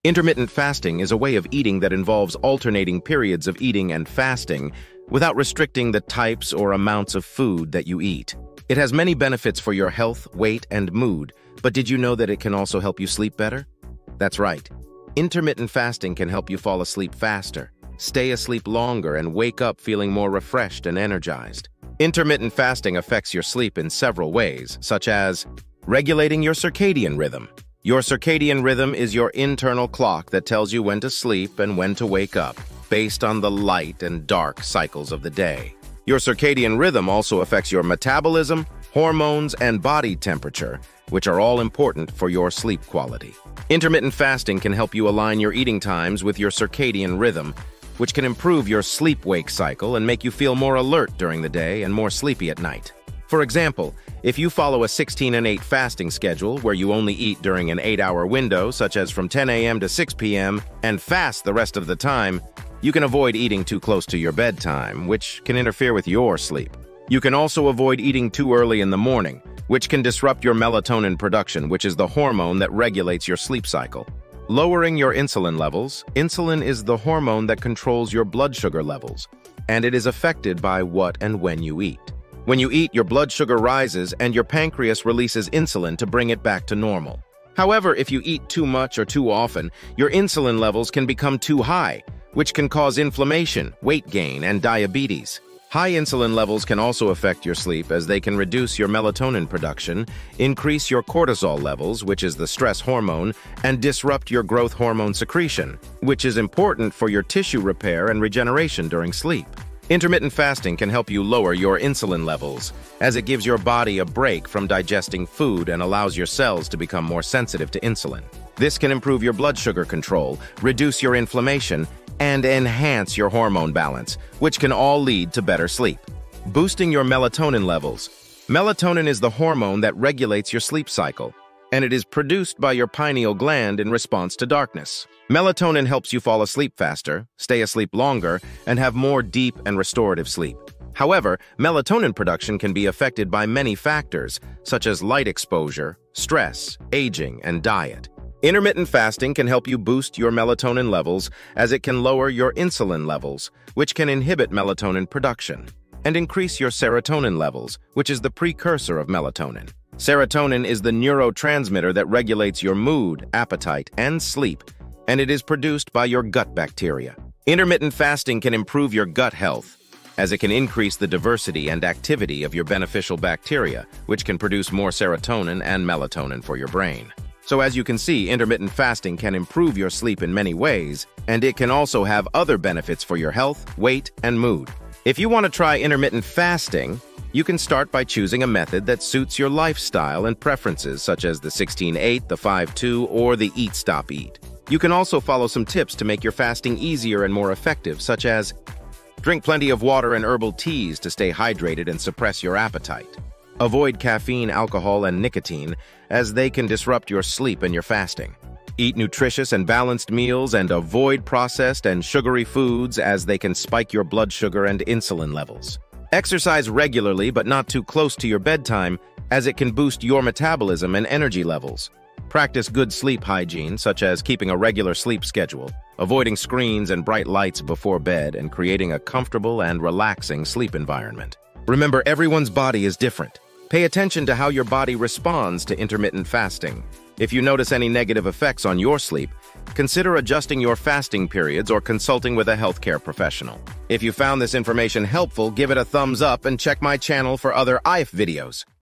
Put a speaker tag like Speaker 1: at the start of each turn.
Speaker 1: Intermittent fasting is a way of eating that involves alternating periods of eating and fasting without restricting the types or amounts of food that you eat. It has many benefits for your health, weight, and mood, but did you know that it can also help you sleep better? That's right. Intermittent fasting can help you fall asleep faster, stay asleep longer, and wake up feeling more refreshed and energized. Intermittent fasting affects your sleep in several ways, such as regulating your circadian rhythm. Your circadian rhythm is your internal clock that tells you when to sleep and when to wake up, based on the light and dark cycles of the day. Your circadian rhythm also affects your metabolism, hormones, and body temperature, which are all important for your sleep quality. Intermittent fasting can help you align your eating times with your circadian rhythm, which can improve your sleep-wake cycle and make you feel more alert during the day and more sleepy at night. For example, if you follow a 16-8 fasting schedule where you only eat during an 8-hour window, such as from 10 a.m. to 6 p.m., and fast the rest of the time, you can avoid eating too close to your bedtime, which can interfere with your sleep. You can also avoid eating too early in the morning, which can disrupt your melatonin production, which is the hormone that regulates your sleep cycle. Lowering your insulin levels. Insulin is the hormone that controls your blood sugar levels, and it is affected by what and when you eat. When you eat, your blood sugar rises and your pancreas releases insulin to bring it back to normal. However, if you eat too much or too often, your insulin levels can become too high, which can cause inflammation, weight gain, and diabetes. High insulin levels can also affect your sleep as they can reduce your melatonin production, increase your cortisol levels, which is the stress hormone, and disrupt your growth hormone secretion, which is important for your tissue repair and regeneration during sleep. Intermittent fasting can help you lower your insulin levels, as it gives your body a break from digesting food and allows your cells to become more sensitive to insulin. This can improve your blood sugar control, reduce your inflammation, and enhance your hormone balance, which can all lead to better sleep. Boosting your melatonin levels. Melatonin is the hormone that regulates your sleep cycle, and it is produced by your pineal gland in response to darkness. Melatonin helps you fall asleep faster, stay asleep longer, and have more deep and restorative sleep. However, melatonin production can be affected by many factors, such as light exposure, stress, aging, and diet. Intermittent fasting can help you boost your melatonin levels as it can lower your insulin levels, which can inhibit melatonin production, and increase your serotonin levels, which is the precursor of melatonin. Serotonin is the neurotransmitter that regulates your mood, appetite, and sleep, and it is produced by your gut bacteria. Intermittent fasting can improve your gut health, as it can increase the diversity and activity of your beneficial bacteria, which can produce more serotonin and melatonin for your brain. So as you can see, intermittent fasting can improve your sleep in many ways, and it can also have other benefits for your health, weight, and mood. If you want to try intermittent fasting, you can start by choosing a method that suits your lifestyle and preferences, such as the 16-8, the 5-2, or the Eat Stop Eat. You can also follow some tips to make your fasting easier and more effective, such as drink plenty of water and herbal teas to stay hydrated and suppress your appetite. Avoid caffeine, alcohol, and nicotine, as they can disrupt your sleep and your fasting. Eat nutritious and balanced meals and avoid processed and sugary foods, as they can spike your blood sugar and insulin levels. Exercise regularly but not too close to your bedtime, as it can boost your metabolism and energy levels. Practice good sleep hygiene, such as keeping a regular sleep schedule, avoiding screens and bright lights before bed, and creating a comfortable and relaxing sleep environment. Remember, everyone's body is different. Pay attention to how your body responds to intermittent fasting. If you notice any negative effects on your sleep, consider adjusting your fasting periods or consulting with a healthcare professional. If you found this information helpful, give it a thumbs up and check my channel for other IF videos.